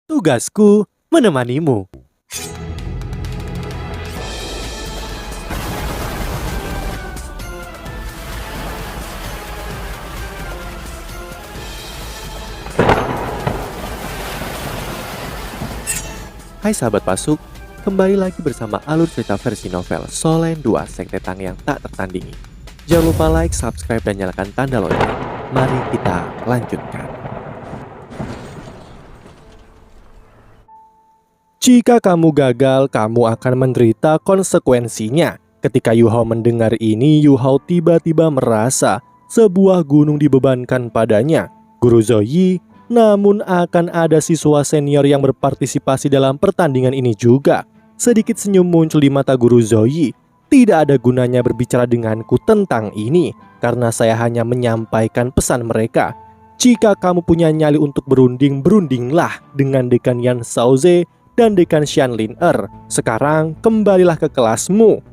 Tugasku menemanimu. Hai sahabat Pasuk, kembali lagi bersama alur cerita versi novel Solen 2 Sekte Tang yang tak tertandingi. Jangan lupa like, subscribe, dan nyalakan tanda lonceng. Mari kita lanjutkan. Jika kamu gagal, kamu akan menderita konsekuensinya. Ketika Yu Hao mendengar ini, Yu Hao tiba-tiba merasa sebuah gunung dibebankan padanya. Guru Zoyi, namun akan ada siswa senior yang berpartisipasi dalam pertandingan ini juga. Sedikit senyum muncul di mata Guru Zoyi. Tidak ada gunanya berbicara denganku tentang ini, karena saya hanya menyampaikan pesan mereka. Jika kamu punya nyali untuk berunding, berundinglah dengan Dekan Yan Shaoze dan Dekan Xianlin Sekarang kembalilah ke kelasmu.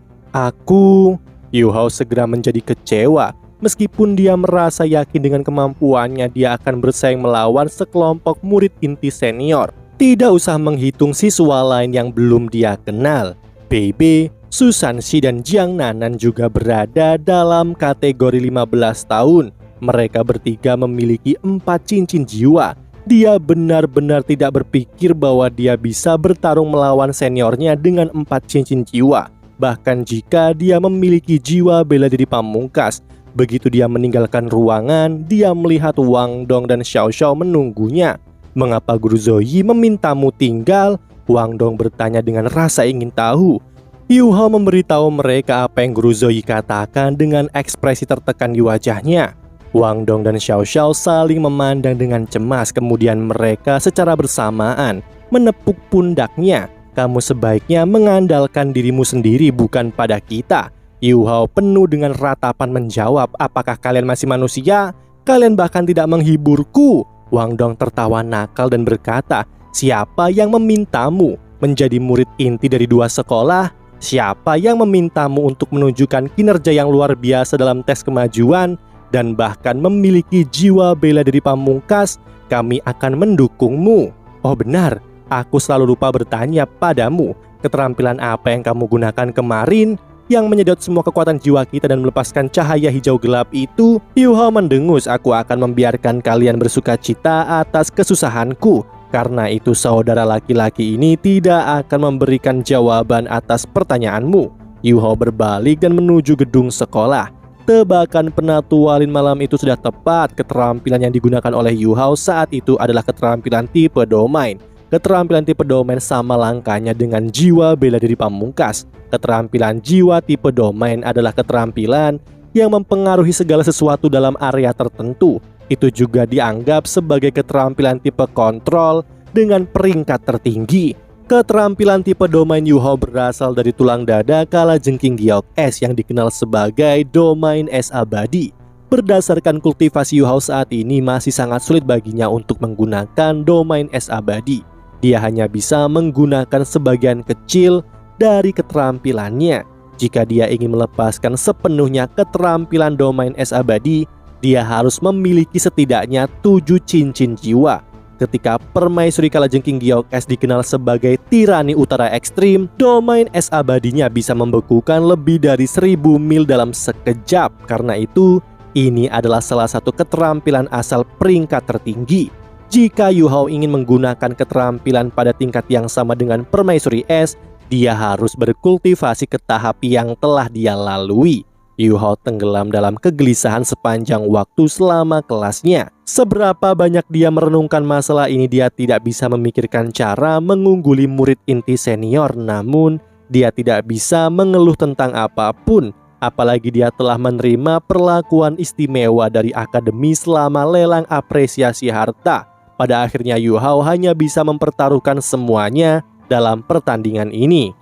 Yu Hao segera menjadi kecewa. Meskipun dia merasa yakin dengan kemampuannya, dia akan bersaing melawan sekelompok murid inti senior. Tidak usah menghitung siswa lain yang belum dia kenal. Bebe, Susanshi, dan Jiang Nanan juga berada dalam kategori 15 tahun. Mereka bertiga memiliki 4 cincin jiwa. Dia benar-benar tidak berpikir bahwa dia bisa bertarung melawan seniornya dengan 4 cincin jiwa. Bahkan jika dia memiliki jiwa bela diri pamungkas. Begitu dia meninggalkan ruangan, dia melihat Wang Dong dan Xiao Xiao menunggunya. Mengapa Guru Zoyi memintamu tinggal? Wang Dong bertanya dengan rasa ingin tahu. Yu Hao memberitahu mereka apa yang Guru Zoyi katakan dengan ekspresi tertekan di wajahnya. Wang Dong dan Xiao Xiao saling memandang dengan cemas, kemudian mereka secara bersamaan menepuk pundaknya. Kamu sebaiknya mengandalkan dirimu sendiri, bukan pada kita. Yu Hao penuh dengan ratapan menjawab, apakah kalian masih manusia? Kalian bahkan tidak menghiburku. Wang Dong tertawa nakal dan berkata, siapa yang memintamu menjadi murid inti dari 2 sekolah? Siapa yang memintamu untuk menunjukkan kinerja yang luar biasa dalam tes kemajuan dan bahkan memiliki jiwa bela diri pamungkas? Kami akan mendukungmu. Oh benar, aku selalu lupa bertanya padamu, keterampilan apa yang kamu gunakan kemarin yang menyedot semua kekuatan jiwa kita dan melepaskan cahaya hijau gelap itu? Yu Hao mendengus, aku akan membiarkan kalian bersuka cita atas kesusahanku. Karena itu saudara laki-laki ini tidak akan memberikan jawaban atas pertanyaanmu. Yu Hao berbalik dan menuju gedung sekolah. Tebakan penatualin malam itu sudah tepat. Keterampilan yang digunakan oleh Yu Hao saat itu adalah keterampilan tipe domain. Keterampilan tipe domain sama langkahnya dengan jiwa bela diri pamungkas. Keterampilan jiwa tipe domain adalah keterampilan yang mempengaruhi segala sesuatu dalam area tertentu. Itu juga dianggap sebagai keterampilan tipe kontrol dengan peringkat tertinggi. Keterampilan tipe domain Yu Hao berasal dari tulang dada kalajengking giok es yang dikenal sebagai domain es abadi. Berdasarkan kultivasi Yu Hao saat ini masih sangat sulit baginya untuk menggunakan domain es abadi. Dia hanya bisa menggunakan sebagian kecil dari keterampilannya. Jika dia ingin melepaskan sepenuhnya keterampilan domain es abadi, dia harus memiliki setidaknya 7 cincin jiwa. Ketika permaisuri kalajengking giok es dikenal sebagai tirani utara ekstrim, domain es abadinya bisa membekukan lebih dari 1000 mil dalam sekejap. Karena itu, ini adalah salah satu keterampilan asal peringkat tertinggi. Jika Yu Hao ingin menggunakan keterampilan pada tingkat yang sama dengan permaisuri es, dia harus berkultivasi ke tahap yang telah dia lalui. Yu Hao tenggelam dalam kegelisahan sepanjang waktu selama kelasnya. Seberapa banyak dia merenungkan masalah ini, dia tidak bisa memikirkan cara mengungguli murid inti senior. Namun, dia tidak bisa mengeluh tentang apapun. Apalagi dia telah menerima perlakuan istimewa dari akademi selama lelang apresiasi harta. Pada akhirnya Yu Hao hanya bisa mempertaruhkan semuanya dalam pertandingan ini.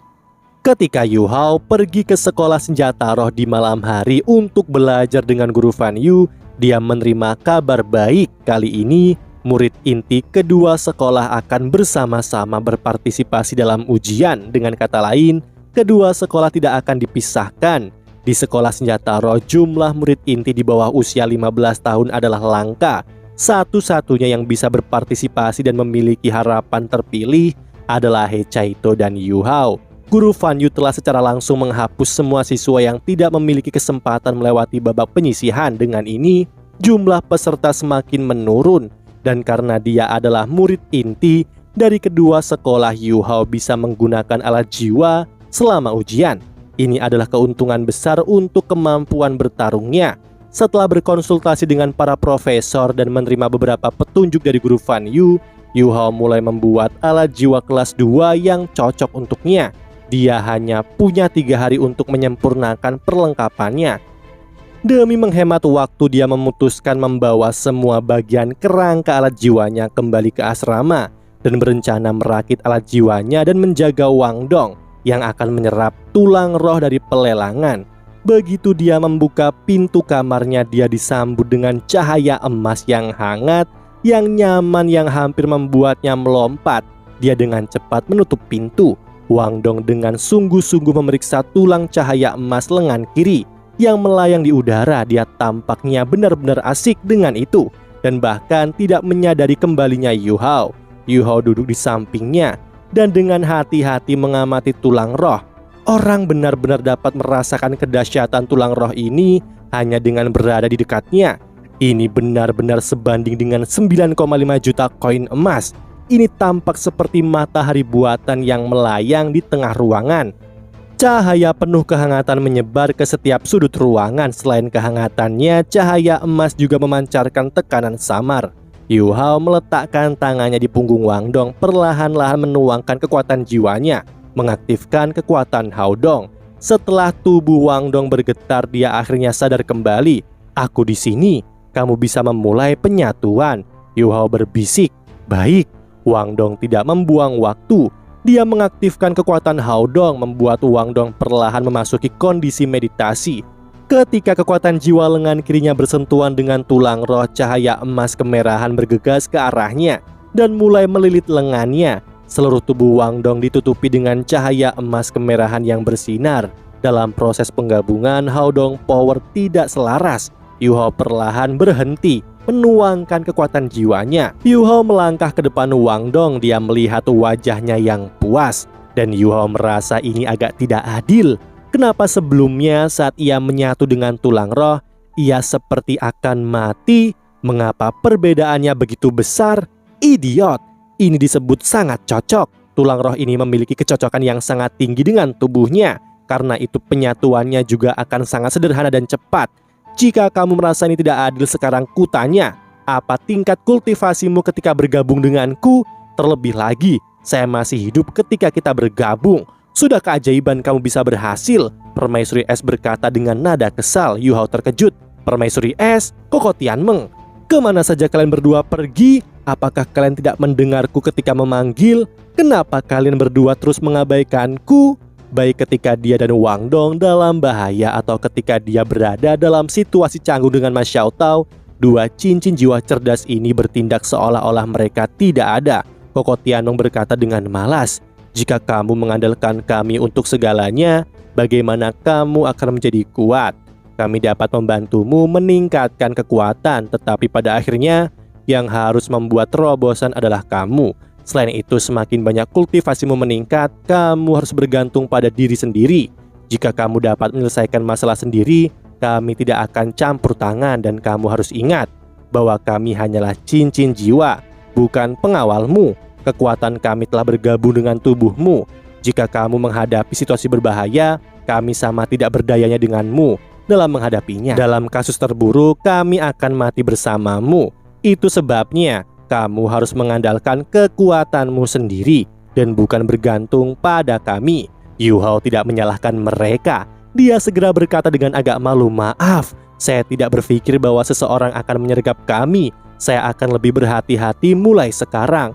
Ketika Yu Hao pergi ke sekolah senjata roh di malam hari untuk belajar dengan Guru Fan Yu, dia menerima kabar baik. Kali ini, murid inti kedua sekolah akan bersama-sama berpartisipasi dalam ujian. Dengan kata lain, kedua sekolah tidak akan dipisahkan. Di sekolah senjata roh, jumlah murid inti di bawah usia 15 tahun adalah langka. Satu-satunya yang bisa berpartisipasi dan memiliki harapan terpilih adalah He Chaito dan Yu Hao. Guru Fan Yu telah secara langsung menghapus semua siswa yang tidak memiliki kesempatan melewati babak penyisihan. Dengan ini, jumlah peserta semakin menurun, dan karena dia adalah murid inti dari kedua sekolah, Yu Hao bisa menggunakan alat jiwa selama ujian. Ini adalah keuntungan besar untuk kemampuan bertarungnya. Setelah berkonsultasi dengan para profesor dan menerima beberapa petunjuk dari guru Fan Yu, Yu Hao mulai membuat alat jiwa kelas 2 yang cocok untuknya. Dia hanya punya 3 hari untuk menyempurnakan perlengkapannya. Demi menghemat waktu, dia memutuskan membawa semua bagian kerangka alat jiwanya kembali ke asrama dan berencana merakit alat jiwanya dan menjaga Wang Dong yang akan menyerap tulang roh dari pelelangan. Begitu dia membuka pintu kamarnya, dia disambut dengan cahaya emas yang hangat, yang nyaman, yang hampir membuatnya melompat. Dia dengan cepat menutup pintu. Wang Dong dengan sungguh-sungguh memeriksa tulang cahaya emas lengan kiri yang melayang di udara. Dia tampaknya benar-benar asik dengan itu dan bahkan tidak menyadari kembalinya Yu Hao. Yu Hao duduk di sampingnya dan dengan hati-hati mengamati tulang roh. Orang benar-benar dapat merasakan kedahsyatan tulang roh ini hanya dengan berada di dekatnya. Ini benar-benar sebanding dengan 9,5 juta koin emas. Ini tampak seperti matahari buatan yang melayang di tengah ruangan. Cahaya penuh kehangatan menyebar ke setiap sudut ruangan. Selain kehangatannya, cahaya emas juga memancarkan tekanan samar. Yu Hao meletakkan tangannya di punggung Wang Dong, perlahan-lahan menuangkan kekuatan jiwanya, mengaktifkan kekuatan Hao Dong. Setelah tubuh Wang Dong bergetar, dia akhirnya sadar kembali. "Aku di sini, kamu bisa memulai penyatuan." Yu Hao berbisik. "Baik." Wang Dong tidak membuang waktu. Dia mengaktifkan kekuatan Hao Dong, membuat Wang Dong perlahan memasuki kondisi meditasi. Ketika kekuatan jiwa lengan kirinya bersentuhan dengan tulang roh, cahaya emas kemerahan bergegas ke arahnya dan mulai melilit lengannya. Seluruh tubuh Wang Dong ditutupi dengan cahaya emas kemerahan yang bersinar. Dalam proses penggabungan, Hao Dong power tidak selaras. Yu Hao perlahan berhenti menuangkan kekuatan jiwanya. Yu Hao melangkah ke depan Wang Dong. Dia melihat wajahnya yang puas dan Yu Hao merasa ini agak tidak adil. Kenapa sebelumnya saat ia menyatu dengan tulang roh, ia seperti akan mati? Mengapa perbedaannya begitu besar? Idiot! Ini disebut sangat cocok. Tulang roh ini memiliki kecocokan yang sangat tinggi dengan tubuhnya. Karena itu penyatuannya juga akan sangat sederhana dan cepat. Jika kamu merasa ini tidak adil, sekarang kutanya, apa tingkat kultivasimu ketika bergabung denganku? Terlebih lagi, saya masih hidup ketika kita bergabung. Sudah keajaiban kamu bisa berhasil. Permaisuri Es berkata dengan nada kesal. Yu Hao terkejut. Permaisuri Es, Koko Tianmeng, kemana saja kalian berdua pergi? Apakah kalian tidak mendengarku ketika memanggil? Kenapa kalian berdua terus mengabaikanku? Baik ketika dia dan Wang Dong dalam bahaya atau ketika dia berada dalam situasi canggung dengan Ma Xiaotao, dua cincin jiwa cerdas ini bertindak seolah-olah mereka tidak ada. Koko Tianmeng berkata dengan malas, "Jika kamu mengandalkan kami untuk segalanya, bagaimana kamu akan menjadi kuat? Kami dapat membantumu meningkatkan kekuatan, tetapi pada akhirnya yang harus membuat terobosan adalah kamu. Selain itu, semakin banyak kultivasimu meningkat, kamu harus bergantung pada diri sendiri. Jika kamu dapat menyelesaikan masalah sendiri, kami tidak akan campur tangan, dan kamu harus ingat bahwa kami hanyalah cincin jiwa, bukan pengawalmu. Kekuatan kami telah bergabung dengan tubuhmu. Jika kamu menghadapi situasi berbahaya, kami sama tidak berdayanya denganmu dalam menghadapinya. Dalam kasus terburuk, kami akan mati bersamamu. Itu sebabnya kamu harus mengandalkan kekuatanmu sendiri dan bukan bergantung pada kami." Yu Hao tidak menyalahkan mereka. Dia segera berkata dengan agak malu, "Maaf, saya tidak berpikir bahwa seseorang akan menyergap kami. Saya akan lebih berhati-hati mulai sekarang."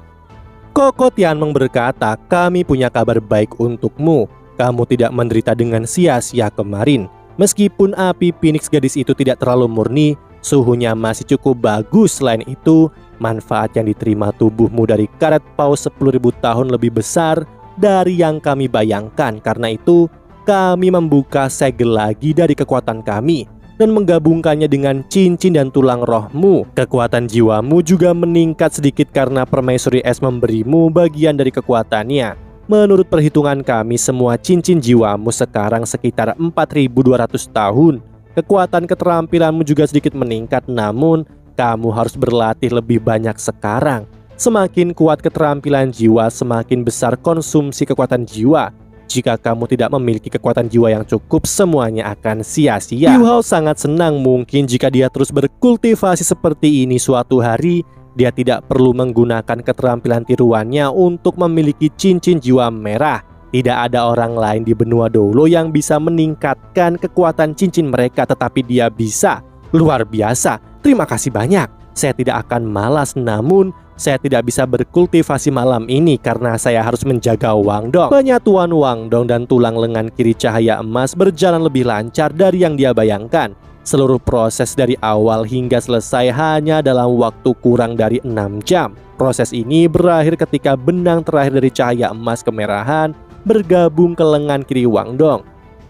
Koko Tianmeng berkata, "Kami punya kabar baik untukmu. Kamu tidak menderita dengan sia-sia kemarin. Meskipun api Phoenix gadis itu tidak terlalu murni, suhunya masih cukup bagus. Selain itu, manfaat yang diterima tubuhmu dari karet paus 10.000 tahun lebih besar dari yang kami bayangkan. Karena itu, kami membuka segel lagi dari kekuatan kami. dan menggabungkannya dengan cincin dan tulang rohmu. Kekuatan jiwamu juga meningkat sedikit karena permaisuri es memberimu bagian dari kekuatannya. Menurut perhitungan kami, semua cincin jiwamu sekarang sekitar 4200 tahun. Kekuatan keterampilanmu juga sedikit meningkat, namun kamu harus berlatih lebih banyak sekarang. Semakin kuat keterampilan jiwa, semakin besar konsumsi kekuatan jiwa. Jika kamu tidak memiliki kekuatan jiwa yang cukup, semuanya akan sia-sia. Yu Hao sangat senang, mungkin jika dia terus berkultivasi seperti ini suatu hari, dia tidak perlu menggunakan keterampilan tiruannya untuk memiliki cincin jiwa merah. Tidak ada orang lain di benua Dolo yang bisa meningkatkan kekuatan cincin mereka, tetapi dia bisa. Luar biasa, terima kasih banyak. Saya tidak akan malas, namun saya tidak bisa berkultivasi malam ini karena saya harus menjaga Wang Dong. Penyatuan Wang Dong dan tulang lengan kiri cahaya emas berjalan lebih lancar dari yang dia bayangkan. Seluruh proses dari awal hingga selesai hanya dalam waktu kurang dari 6 jam. Proses ini berakhir ketika benang terakhir dari cahaya emas kemerahan bergabung ke lengan kiri Wang Dong.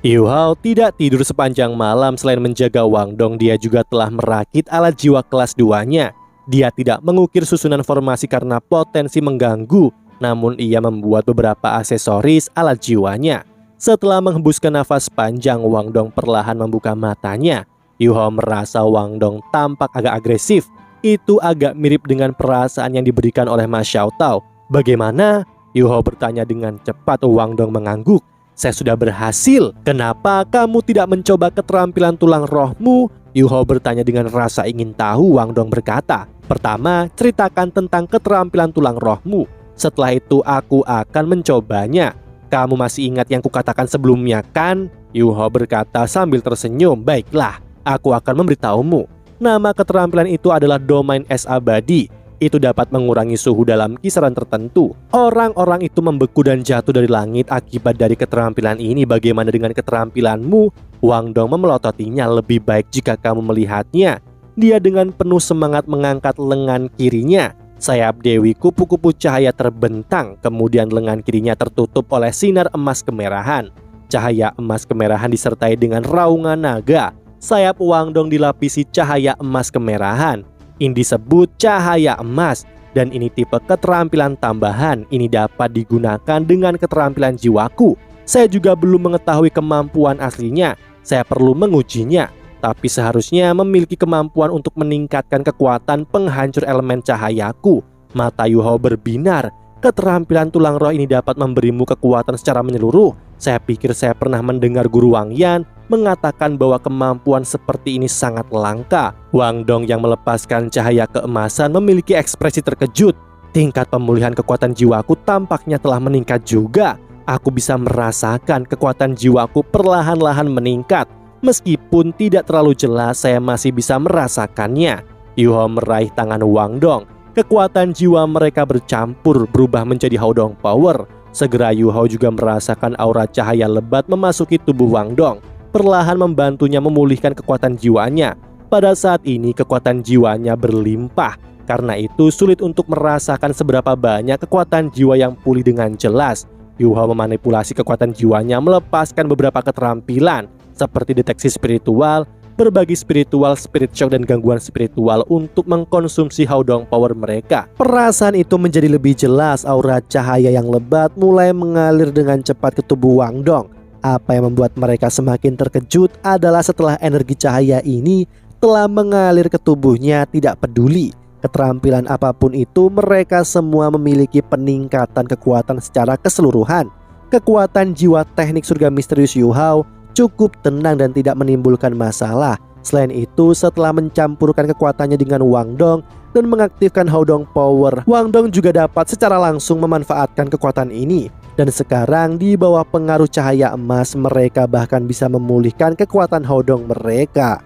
Yu Hao tidak tidur sepanjang malam. Selain menjaga Wang Dong, dia juga telah merakit alat jiwa kelas 2-nya. Dia tidak mengukir susunan formasi karena potensi mengganggu, namun ia membuat beberapa aksesoris alat jiwanya. Setelah menghembuskan nafas panjang, Wang Dong perlahan membuka matanya. Yu Hao merasa Wang Dong tampak agak agresif. Itu agak mirip dengan perasaan yang diberikan oleh Ma Xiaotao. Bagaimana? Yu Hao bertanya dengan cepat. Wang Dong mengangguk. Saya sudah berhasil. Kenapa kamu tidak mencoba keterampilan tulang rohmu? Yu Hao bertanya dengan rasa ingin tahu. Wang Dong berkata, pertama, ceritakan tentang keterampilan tulang rohmu. Setelah itu aku akan mencobanya. Kamu masih ingat yang kukatakan sebelumnya kan? Yu Hao berkata sambil tersenyum. Baiklah, aku akan memberitahumu. Nama keterampilan itu adalah domain es abadi. Itu dapat mengurangi suhu dalam kisaran tertentu. Orang-orang itu membeku dan jatuh dari langit akibat dari keterampilan ini. Bagaimana dengan keterampilanmu? Wang Dong memelototinya. Lebih baik jika kamu melihatnya. Dia dengan penuh semangat mengangkat lengan kirinya. Sayap Dewi kupu-kupu cahaya terbentang. Kemudian lengan kirinya tertutup oleh sinar emas kemerahan. Cahaya emas kemerahan disertai dengan raungan naga. Sayap Wang Dong dilapisi cahaya emas kemerahan. Ini disebut cahaya emas, dan ini tipe keterampilan tambahan. Ini dapat digunakan dengan keterampilan jiwaku. Saya juga belum mengetahui kemampuan aslinya. Saya perlu mengujinya. Tapi seharusnya memiliki kemampuan untuk meningkatkan kekuatan penghancur elemen cahayaku. Mata Yu Hao berbinar. Keterampilan tulang roh ini dapat memberimu kekuatan secara menyeluruh. Saya pikir saya pernah mendengar Guru Wang Yan mengatakan bahwa kemampuan seperti ini sangat langka. Wang Dong yang melepaskan cahaya keemasan memiliki ekspresi terkejut. Tingkat pemulihan kekuatan jiwaku tampaknya telah meningkat juga. Aku bisa merasakan kekuatan jiwaku perlahan-lahan meningkat. Meskipun tidak terlalu jelas, saya masih bisa merasakannya. Yu Hao meraih tangan Wang Dong. Kekuatan jiwa mereka bercampur berubah menjadi Hao Dong Power. Segera Yu Hao juga merasakan aura cahaya lebat memasuki tubuh Wang Dong, perlahan membantunya memulihkan kekuatan jiwanya. Pada saat ini kekuatan jiwanya berlimpah. Karena itu sulit untuk merasakan seberapa banyak kekuatan jiwa yang pulih dengan jelas. Yu Hao memanipulasi kekuatan jiwanya melepaskan beberapa keterampilan seperti deteksi spiritual, berbagi spiritual, spirit shock, dan gangguan spiritual untuk mengkonsumsi Hao Dong Power mereka. Perasaan itu menjadi lebih jelas. Aura cahaya yang lebat mulai mengalir dengan cepat ke tubuh Wang Dong. Apa yang membuat mereka semakin terkejut adalah setelah energi cahaya ini telah mengalir ke tubuhnya, tidak peduli keterampilan apapun itu, mereka semua memiliki peningkatan kekuatan secara keseluruhan. Kekuatan jiwa teknik surga misterius Yu Hao cukup tenang dan tidak menimbulkan masalah. Selain itu, setelah mencampurkan kekuatannya dengan Wang Dong dan mengaktifkan Hao Dong Power, Wang Dong juga dapat secara langsung memanfaatkan kekuatan ini. Dan sekarang di bawah pengaruh cahaya emas, mereka bahkan bisa memulihkan kekuatan Hao Dong mereka.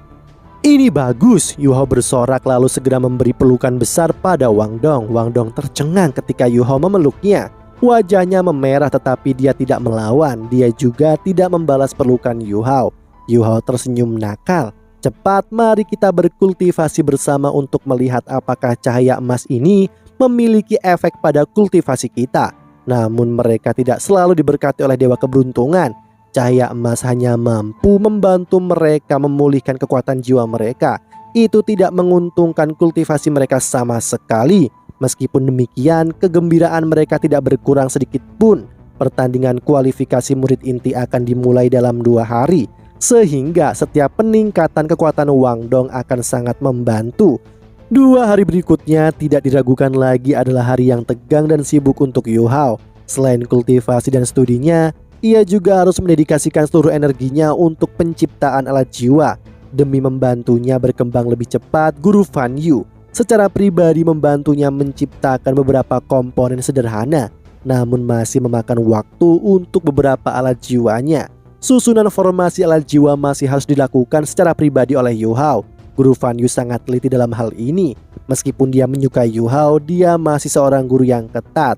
Ini bagus, Yu Hao bersorak lalu segera memberi pelukan besar pada Wang Dong. Wang Dong tercengang ketika Yu Hao memeluknya. Wajahnya memerah tetapi dia tidak melawan. Dia juga tidak membalas pelukan Yu Hao. Yu Hao tersenyum nakal. Cepat, mari kita berkultivasi bersama untuk melihat apakah cahaya emas ini memiliki efek pada kultivasi kita. Namun mereka tidak selalu diberkati oleh dewa keberuntungan. Cahaya emas hanya mampu membantu mereka memulihkan kekuatan jiwa mereka. Itu tidak menguntungkan kultivasi mereka sama sekali. Meskipun demikian, kegembiraan mereka tidak berkurang sedikit pun. Pertandingan kualifikasi murid inti akan dimulai dalam 2 hari. Sehingga setiap peningkatan kekuatan Wang Dong akan sangat membantu. 2 hari berikutnya tidak diragukan lagi adalah hari yang tegang dan sibuk untuk Yu Hao. Selain kultivasi dan studinya, ia juga harus mendedikasikan seluruh energinya untuk penciptaan alat jiwa. Demi membantunya berkembang lebih cepat, Guru Fan Yu secara pribadi membantunya menciptakan beberapa komponen sederhana, namun masih memakan waktu untuk beberapa alat jiwanya. Susunan formasi alat jiwa masih harus dilakukan secara pribadi oleh Yu Hao. Guru Fan Yu sangat teliti dalam hal ini. Meskipun dia menyukai Yu Hao, dia masih seorang guru yang ketat.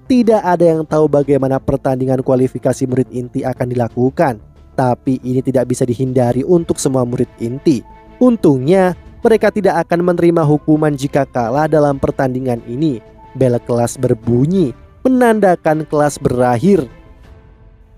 Tidak ada yang tahu bagaimana pertandingan kualifikasi murid inti akan dilakukan, tapi ini tidak bisa dihindari untuk semua murid inti. Untungnya, mereka tidak akan menerima hukuman jika kalah dalam pertandingan ini. Bel kelas berbunyi, menandakan kelas berakhir.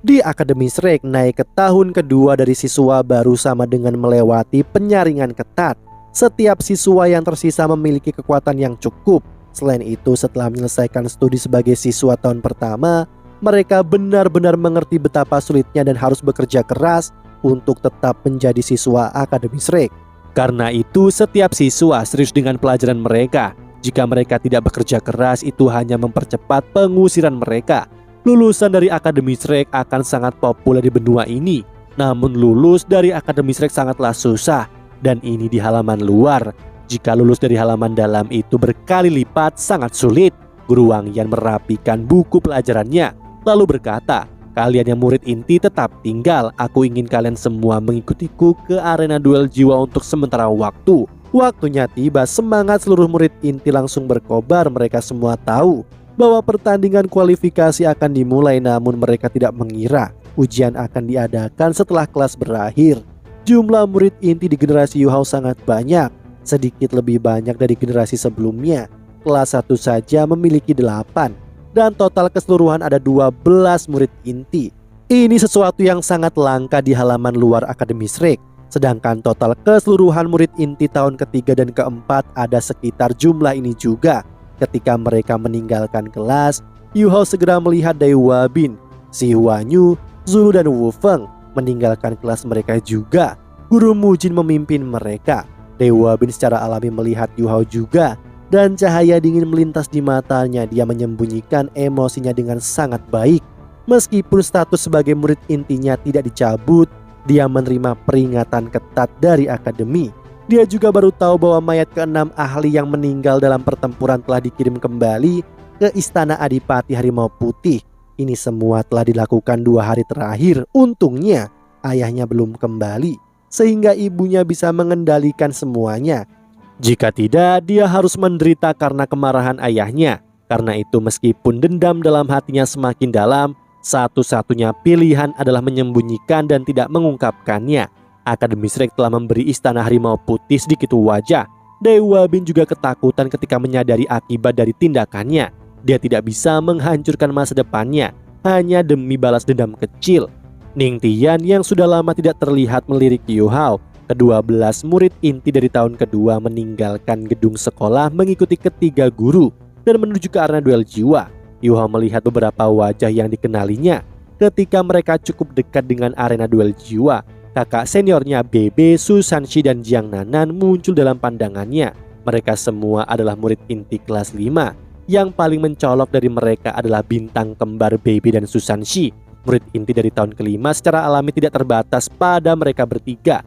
Di Akademi Shrek, naik ke tahun kedua dari siswa baru sama dengan melewati penyaringan ketat. Setiap siswa yang tersisa memiliki kekuatan yang cukup. Selain itu, setelah menyelesaikan studi sebagai siswa tahun pertama, mereka benar-benar mengerti betapa sulitnya dan harus bekerja keras untuk tetap menjadi siswa Akademi Shrek. Karena itu, setiap siswa serius dengan pelajaran mereka. Jika mereka tidak bekerja keras, itu hanya mempercepat pengusiran mereka. Lulusan dari Akademi Shrek akan sangat populer di benua ini. Namun lulus dari Akademi Shrek sangatlah susah, dan ini di halaman luar. Jika lulus dari halaman dalam itu berkali lipat sangat sulit. Guru Wang Yan merapikan buku pelajarannya, lalu berkata, "Kalian yang murid inti tetap tinggal. Aku ingin kalian semua mengikutiku ke arena duel jiwa untuk sementara waktu." Waktunya tiba, semangat seluruh murid inti langsung berkobar. Mereka semua tahu bahwa pertandingan kualifikasi akan dimulai, namun mereka tidak mengira ujian akan diadakan setelah kelas berakhir. Jumlah murid inti di generasi Yu Hao sangat banyak, sedikit lebih banyak dari generasi sebelumnya. Kelas 1 saja memiliki 8, dan total keseluruhan ada 12 murid inti. Ini sesuatu yang sangat langka di halaman luar Akademi Shrek. Sedangkan total keseluruhan murid inti tahun ketiga dan keempat ada sekitar jumlah ini juga. Ketika mereka meninggalkan kelas, Yu Hao segera melihat Dai Wabin, Si Huanyu, Zulu dan Wu Feng meninggalkan kelas mereka juga. Guru Mujin memimpin mereka. Dai Wabin secara alami melihat Yu Hao juga, dan cahaya dingin melintas di matanya. Dia menyembunyikan emosinya dengan sangat baik. Meskipun status sebagai murid intinya tidak dicabut, dia menerima peringatan ketat dari akademi. Dia juga baru tahu bahwa mayat ke-6 ahli yang meninggal dalam pertempuran telah dikirim kembali ke Istana Adipati Harimau Putih. Ini semua telah dilakukan 2 hari terakhir. Untungnya ayahnya belum kembali, sehingga ibunya bisa mengendalikan semuanya. Jika tidak, dia harus menderita karena kemarahan ayahnya. Karena itu, meskipun dendam dalam hatinya semakin dalam, satu-satunya pilihan adalah menyembunyikan dan tidak mengungkapkannya. Akademi Shrek telah memberi Istana Harimau Putih sedikit wajah. Dai Wabin juga ketakutan ketika menyadari akibat dari tindakannya. Dia tidak bisa menghancurkan masa depannya hanya demi balas dendam kecil. Ning Tian yang sudah lama tidak terlihat melirik Yu Hao. Ke-12 murid inti dari tahun kedua meninggalkan gedung sekolah mengikuti ketiga guru dan menuju ke arena duel jiwa. Yu Hao melihat beberapa wajah yang dikenalinya. Ketika mereka cukup dekat dengan arena duel jiwa, kakak seniornya Bebe, Susanshi dan Jiang Nanan muncul dalam pandangannya. Mereka semua adalah murid inti kelas 5. Yang paling mencolok dari mereka adalah bintang kembar Bebe dan Susanshi. Murid inti dari tahun kelima secara alami tidak terbatas pada mereka bertiga.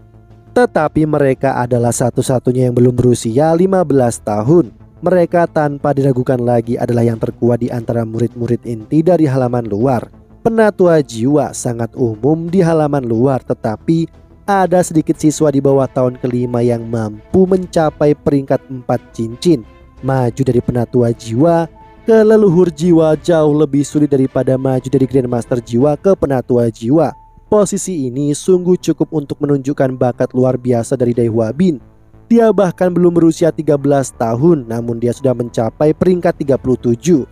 Tetapi mereka adalah satu-satunya yang belum berusia 15 tahun. Mereka tanpa diragukan lagi adalah yang terkuat di antara murid-murid inti dari halaman luar. Penatua jiwa sangat umum di halaman luar, tetapi ada sedikit siswa di bawah tahun kelima yang mampu mencapai peringkat 4 cincin. Maju dari penatua jiwa ke leluhur jiwa jauh lebih sulit daripada maju dari Grandmaster jiwa ke penatua jiwa. Posisi ini sungguh cukup untuk menunjukkan bakat luar biasa dari Dai Wabin. Dia bahkan belum berusia 13 tahun, namun dia sudah mencapai peringkat 37.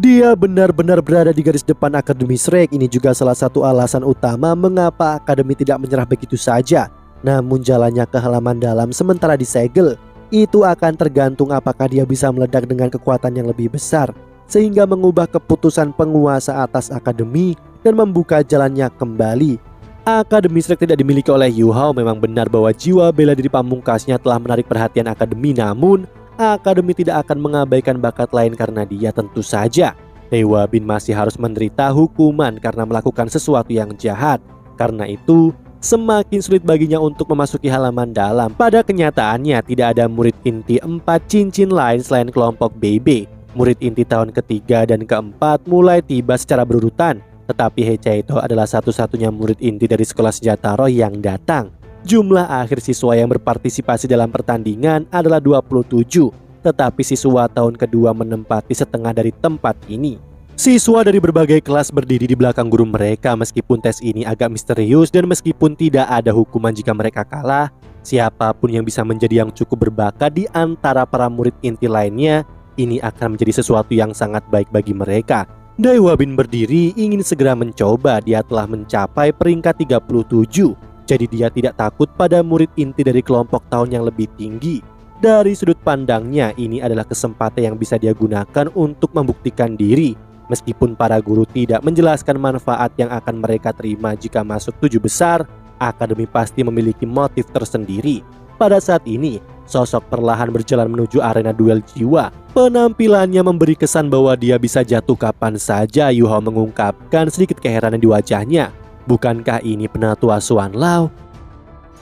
Dia benar-benar berada di garis depan Akademi Shrek. Ini juga salah satu alasan utama mengapa Akademi tidak menyerah begitu saja. Namun jalannya ke halaman dalam sementara disegel. Itu akan tergantung apakah dia bisa meledak dengan kekuatan yang lebih besar, sehingga mengubah keputusan penguasa atas Akademi dan membuka jalannya kembali. Akademi Shrek tidak dimiliki oleh Yu Hao. Memang benar bahwa jiwa bela diri pamungkasnya telah menarik perhatian Akademi, namun Akademi tidak akan mengabaikan bakat lain karena dia tentu saja Dewa Bin masih harus menderita hukuman karena melakukan sesuatu yang jahat. Karena itu semakin sulit baginya untuk memasuki halaman dalam. Pada kenyataannya tidak ada murid inti 4 cincin lain selain kelompok BB. Murid inti tahun ketiga dan keempat mulai tiba secara berurutan, tetapi Hechaito adalah satu-satunya murid inti dari sekolah senjata roh yang datang. Jumlah akhir siswa yang berpartisipasi dalam pertandingan adalah 27, tetapi siswa tahun kedua menempati setengah dari tempat ini. Siswa dari berbagai kelas berdiri di belakang guru mereka. Meskipun tes ini agak misterius dan meskipun tidak ada hukuman jika mereka kalah, siapapun yang bisa menjadi yang cukup berbakat di antara para murid inti lainnya, ini akan menjadi sesuatu yang sangat baik bagi mereka. Dewa Bin berdiri ingin segera mencoba. Dia telah mencapai peringkat 37. Jadi dia tidak takut pada murid inti dari kelompok tahun yang lebih tinggi. Dari sudut pandangnya, ini adalah kesempatan yang bisa dia gunakan untuk membuktikan diri. Meskipun para guru tidak menjelaskan manfaat yang akan mereka terima jika masuk 7 besar, Akademi pasti memiliki motif tersendiri. Pada saat ini, sosok perlahan berjalan menuju arena duel jiwa. Penampilannya memberi kesan bahwa dia bisa jatuh kapan saja. Yu Hao mengungkapkan sedikit keheranan di wajahnya. Bukankah ini penatua Xuan Lao?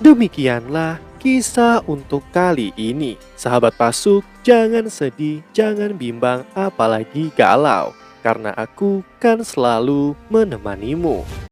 Demikianlah kisah untuk kali ini. Sahabat Pasuk, jangan sedih, jangan bimbang, apalagi galau. Karena aku kan selalu menemanimu.